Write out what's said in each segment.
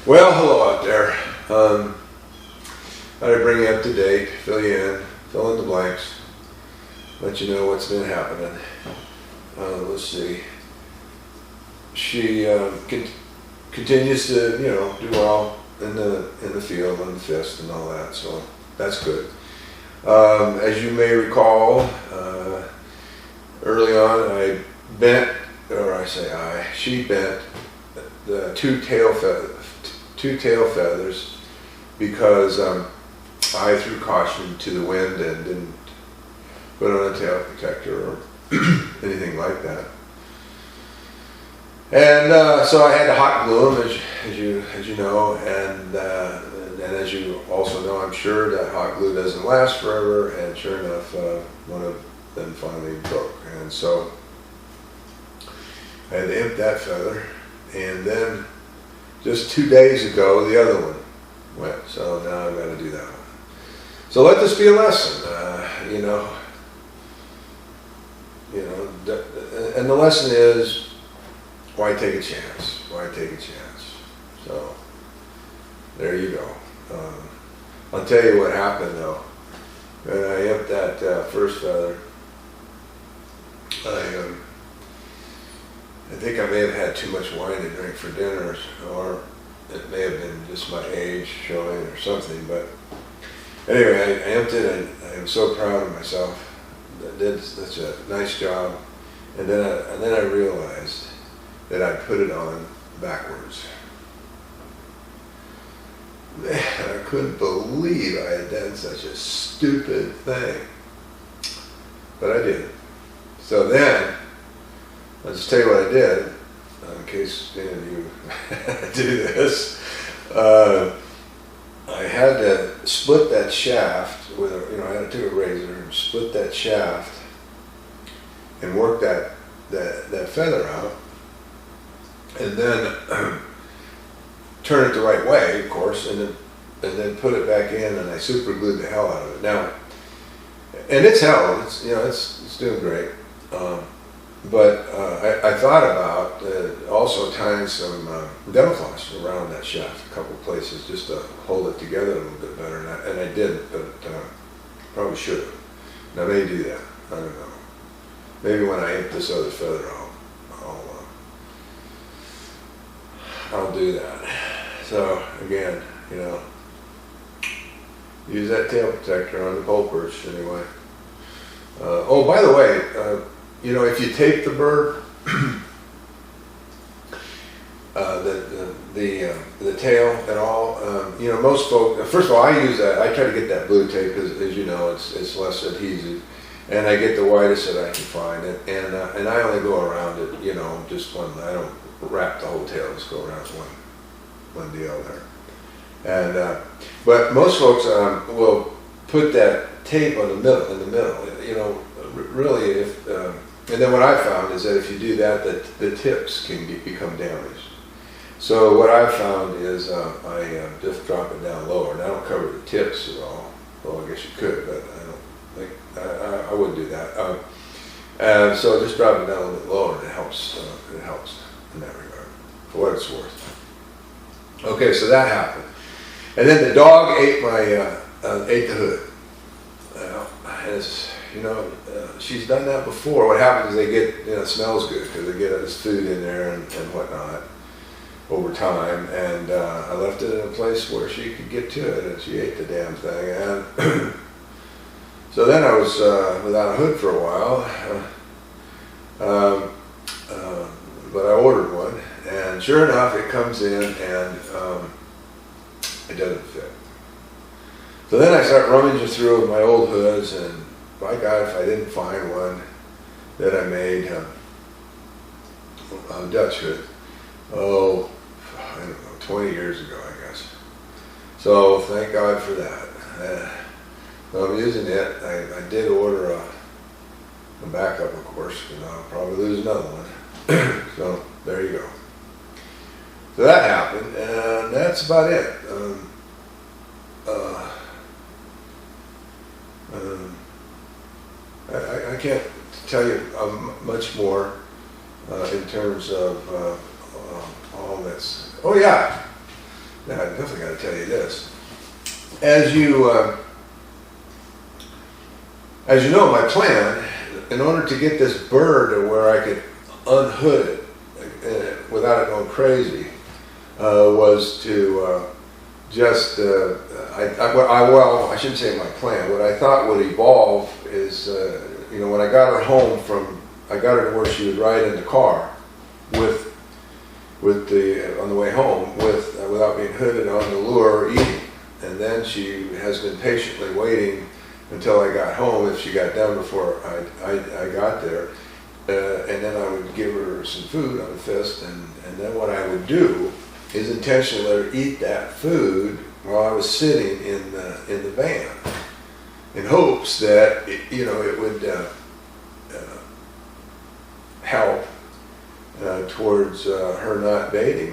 Well, hello out there. I'd bring you up to date, fill you in, fill in the blanks, let you know what's been happening. Let's see. She continues to, do well in the field, on the fist, and all that. So that's good. As you may recall, early on, she bent the two tail feathers because I threw caution to the wind and didn't put on a tail protector or anything like that. And so I had to hot glue them, as you know, and as you also know, I'm sure that hot glue doesn't last forever. And sure enough, one of them finally broke, and so I had to imp that feather. And then just 2 days ago, the other one went. So now I've got to do that one. So let this be a lesson, and the lesson is, why take a chance? Why take a chance? So there you go. I'll tell you what happened though. When I imped that first feather, I think I may have had too much wine to drink for dinner, or it may have been just my age showing or something. But anyway, I imped it, and I am so proud of myself. I did such a nice job. And then I realized that I put it on backwards. Man, I couldn't believe I had done such a stupid thing. But I did. So then, I'll just tell you what I did, in case any of you do this. I had to split that shaft with I had to take a razor and split that shaft and work that feather out, and then turn it the right way, of course, and then put it back in, and I super glued the hell out of it. Now, and it's held, it's doing great. But I thought about also tying some dental floss around that shaft, a couple places, just to hold it together a little bit better. And I didn't, but probably should have. And I may do that. I don't know. Maybe when I imp this other feather, I'll do that. So again, use that tail protector on the pole perch anyway. Oh, by the way. If you tape the bird, the tail and all, most folks, first of all, I use that. I try to get that blue tape because, as you know, it's less adhesive, and I get the widest that I can find, and I only go around it, just one. I don't wrap the whole tail; just go around one deal there. And but most folks will put that tape in the middle. Really, if and then what I found is that if you do that, the tips can become damaged. So what I found is I just drop it down lower, and I don't cover the tips at all. Well, I guess you could, but I don't think I wouldn't do that. So just drop it down a little bit lower, and it helps. It helps in that regard, for what it's worth. Okay, so that happened, and then the dog ate the hood. She's done that before. What happens is they get, it smells good because they get this food in there and whatnot over time. And I left it in a place where she could get to it, and she ate the damn thing. And so then I was without a hood for a while, but I ordered one, and sure enough, it comes in and it doesn't fit. So then I start rummaging through my old hoods, and by God, if I didn't find one that I made, a Dutch hood, I don't know, 20 years ago, I guess. So thank God for that. So I'm using it. I did order a backup, of course, because I'll probably lose another one. So there you go. So that happened, and that's about it. I can't tell you much more in terms of all that's. Oh yeah, Now, I definitely got to tell you this. As you know, my plan, in order to get this bird to where I could unhood it without it going crazy, was to well, I shouldn't say my plan. What I thought would evolve is, when I got her home I got her to where she would ride in the car on the way home without being hooded on the lure eating. And then she has been patiently waiting until I got home, if she got done before I got there. And then I would give her some food on a fist, and then what I would do is intentionally let her eat that food while I was sitting in the van, in hopes that it would help towards her not baiting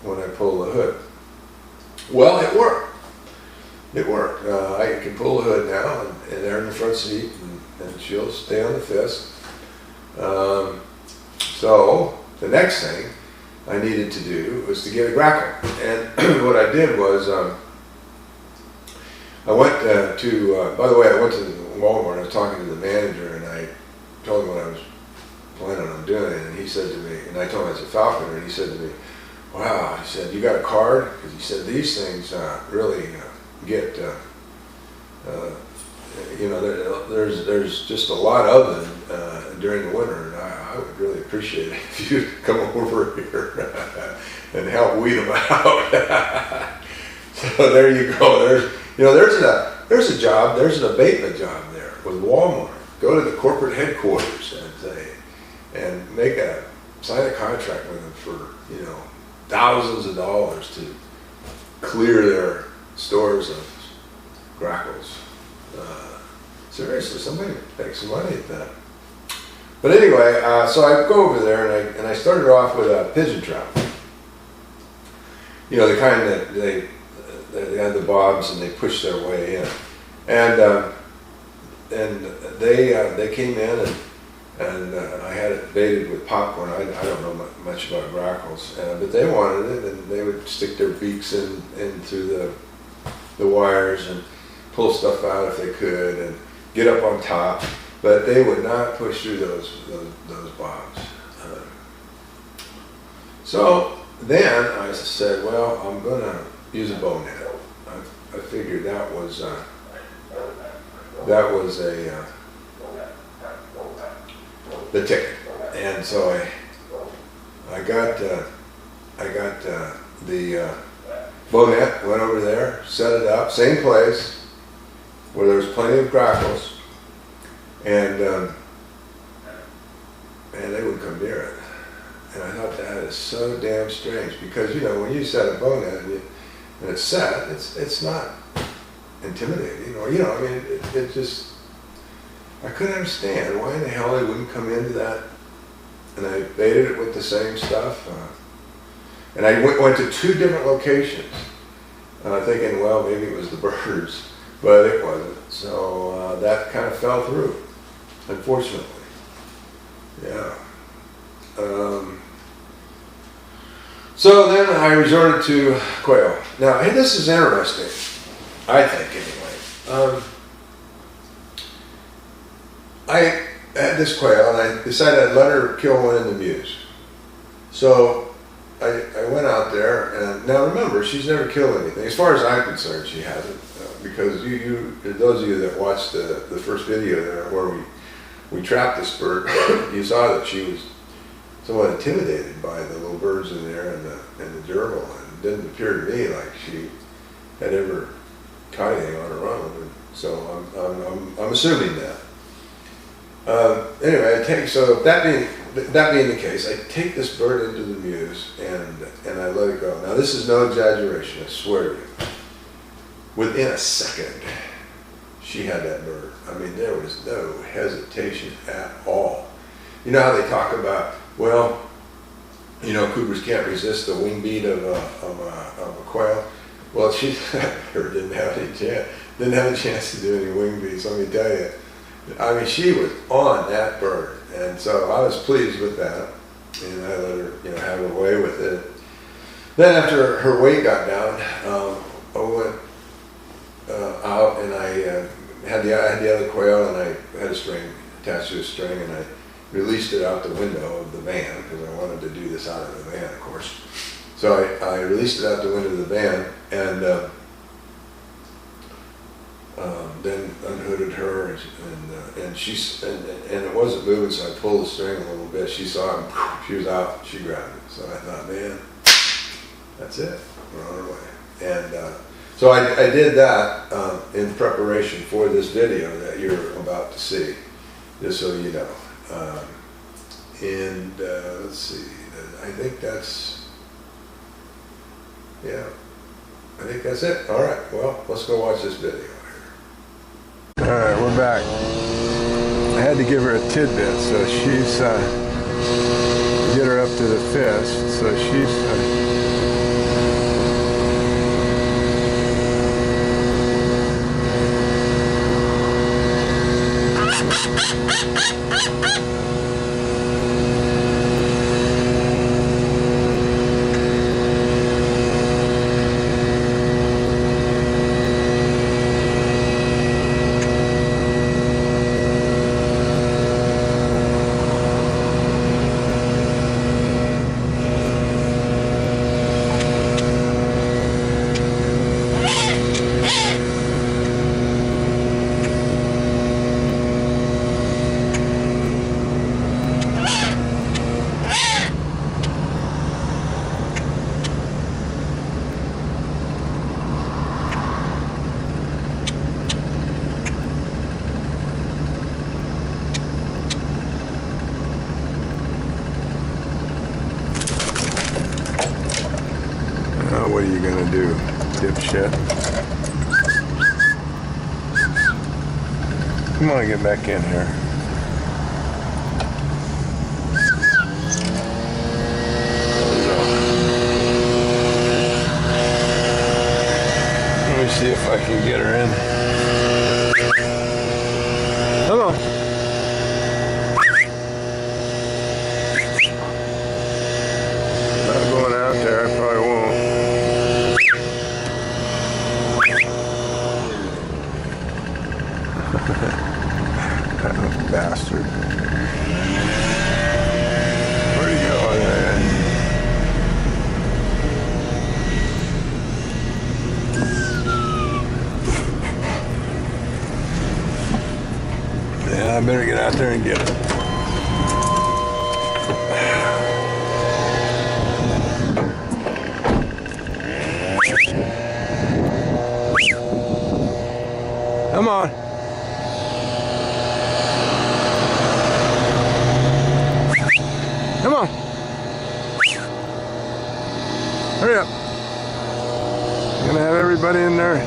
when I pull the hood. Well, it worked. It worked. I can pull the hood now, and they're in the front seat, and she'll stay on the fist. So the next thing I needed to do was to get a grackle. And what I did was, I went by the way, I went to Walmart. I was talking to the manager, and I told him what I was planning on doing, and he said to me, and I told him I was a falconer, and he said to me, wow, he said, you got a card? Because he said, these things really get, there's just a lot of them during the winter, and I would really appreciate it if you'd come over here and help weed them out. So there you go. There's a job, there's an abatement job there with Walmart. Go to the corporate headquarters and sign a contract with them for, thousands of dollars to clear their stores of grackles. Seriously, somebody make some money at that. But anyway, so I go over there, and I started off with a pigeon trap. The kind that they had the bobs and they push their way in. And they came in, and I had it baited with popcorn. I don't know much about grackles, but they wanted it, and they would stick their beaks in through the wires and pull stuff out if they could, and get up on top. But they would not push through those bobs. So then I said, well, I'm going to use a bow net. I figured that was the ticket. And so I got the bow net, went over there, set it up, same place where there was plenty of grackles, and they would come near it. And I thought, that is so damn strange, because when you set a bow net and it's set, it's not intimidating, it just, I couldn't understand why in the hell they wouldn't come into that. And I baited it with the same stuff, and I went to 2 different locations, thinking, well, maybe it was the birds, but it wasn't. So that kind of fell through, unfortunately. Yeah. So then I resorted to quail. Now, hey, this is interesting, I think, anyway. I had this quail, and I decided I'd let her kill one in the mews. So I went out there, and now remember, she's never killed anything. As far as I'm concerned, she hasn't, because those of you that watched the first video there where we trapped this bird, you saw that she was somewhat intimidated by the little birds in there and the gerbil, and it didn't appear to me like she had ever caught anything on her own. And so I'm assuming that. Anyway, so that being the case, I take this bird into the mews and I let it go. Now, this is no exaggeration, I swear to you. Within a second, she had that bird. I mean, there was no hesitation at all. You know how they talk about, well, cougars can't resist the wing beat of a quail? Well, she didn't have any chance to do any wing beats, let me tell you. I mean, she was on that bird, and so I was pleased with that, and I let her, have her way with it. then after her weight got down, I went out and I had the other quail, and I had a string attached to a string, and I released it out the window of the van because I wanted to do this out of the van, of course. So I released it out the window of the van, and then unhooded her, and it wasn't moving, so I pulled the string a little bit. She saw it, and she was out. She grabbed it. So I thought, man, that's it. We're on our way. And so I did that in preparation for this video that you're about to see, just so you know. Let's see. I think that's, yeah. I think that's it. All right. Well, let's go watch this video. All right, we're back. I had to give her a tidbit, so she's get her up to the fist. So she's. What are you gonna do, dipshit? Come on, get back in here. Let me see if I can get her in. Come on. Not going out there, I probably won't. Bastard. Where'd he go, man? Yeah, I better get out there and get it. Come on. Come on. Hurry up. I'm gonna have everybody in there.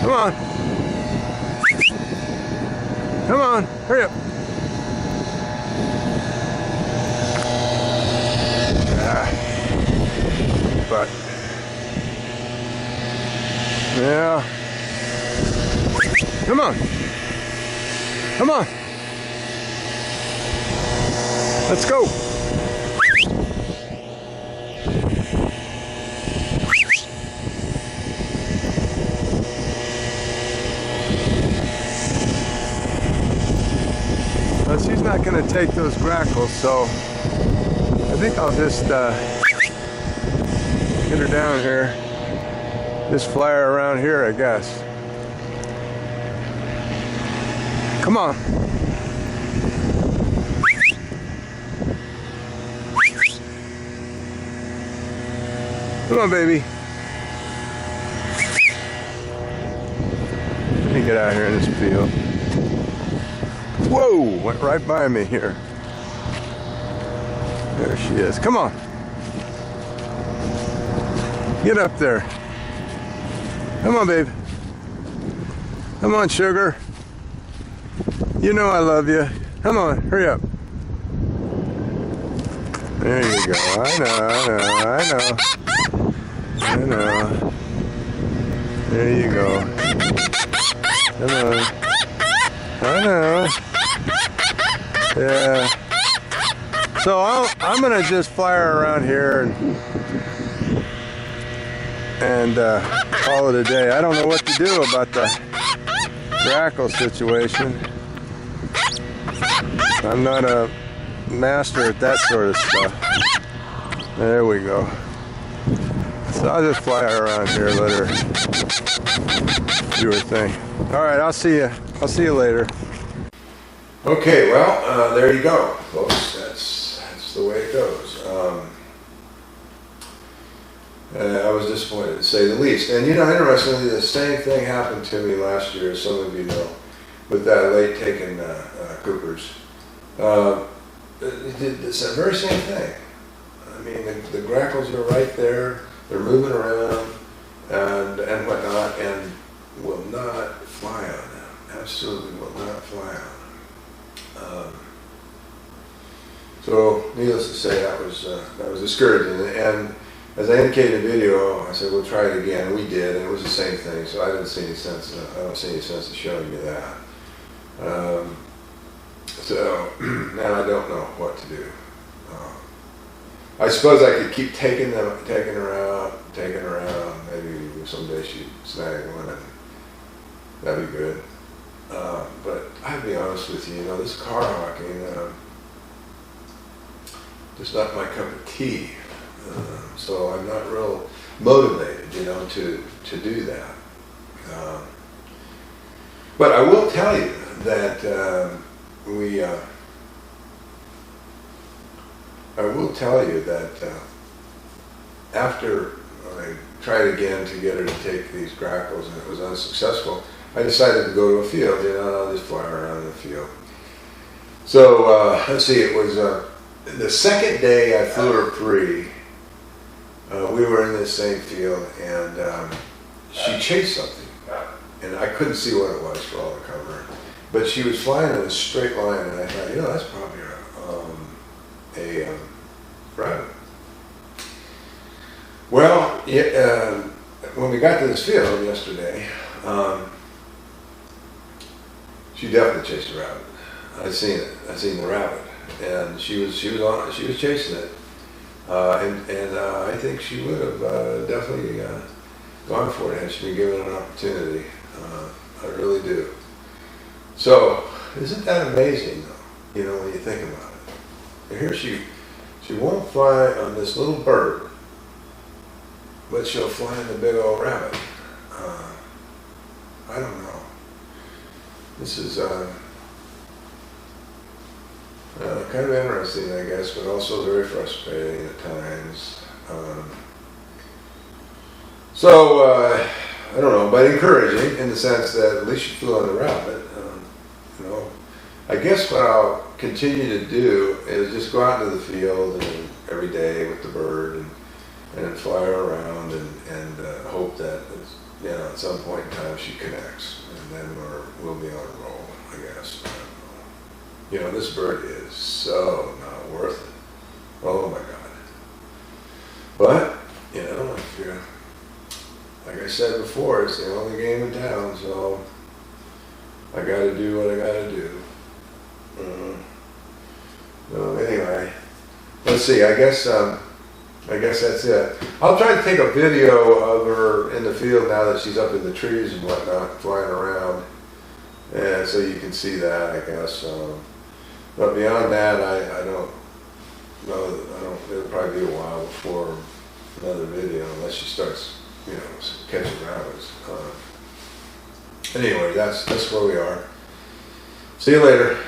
Come on. Come on. Hurry up. But yeah. Come on. Come on. Let's go. Well, she's not going to take those grackles, so I think I'll just get her down here. Just fly her around here, I guess. Come on. Come on, baby. Let me get out here in this field. Whoa! Went right by me here. There she is. Come on. Get up there. Come on, babe. Come on, sugar. You know I love you. Come on, hurry up. There you go. I know. I know. There you go. Come on. I know. Yeah. So I'm gonna just fly her around here and call it a day. I don't know what to do about the grackle situation. I'm not a master at that sort of stuff. There we go. So I'll just fly her around here, let her do her thing. All right, I'll see you. I'll see you later. Okay, well, there you go, folks. That's the way it goes. I was disappointed, to say the least. And you know, interestingly, the same thing happened to me last year, as some of you know, with that late taken Coopers. It's the very same thing. I mean, the grackles are right there. They're moving around and whatnot, and will not fly on them. Absolutely will not fly on them. So, needless to say, that was discouraging. And as I indicated in the video, I said we'll try it again, and we did, and it was the same thing. So I didn't see any sense. I don't see any sense in showing you that. So now I don't know what to do. I suppose I could keep taking her out. Maybe someday she'd snag one, and that'd be good. But I'd be honest with you, this car hawking, just not my cup of tea. So I'm not real motivated, to do that. But I will tell you that after I tried again to get her to take these grackles and it was unsuccessful, I decided to go to a field. I'll just fly around in the field. So let's see, it was the second day I flew her free. We were in this same field, and she chased something, and I couldn't see what it was for all the cover. But she was flying in a straight line, and I thought, that's probably a rabbit. Well, when we got to this field yesterday, she definitely chased a rabbit. I seen it. I seen the rabbit, and she was chasing it. And I think she would have definitely gone for it had she been given an opportunity. I really do. So, isn't that amazing, though? When you think about it. And here she won't fly on this little bird, but she'll fly on the big old rabbit. I don't know. This is kind of interesting, I guess, but also very frustrating at times. I don't know, but encouraging in the sense that at least she flew on the rabbit. I guess what I'll continue to do is just go out into the field and every day with the bird and fly her around and hope that at some point in time she connects, and then we'll be on a roll, I guess. This bird is so not worth it. Oh my God. But, if you're, like I said before, it's the only game in town, so I gotta do what I gotta do. Well, anyway, let's see, I guess that's it. I'll try to take a video of her in the field now that she's up in the trees and whatnot, flying around, and so you can see that, I guess. But beyond that, I don't know. It'll probably be a while before another video, unless she starts, catching rabbits. Anyway, that's where we are. See you later.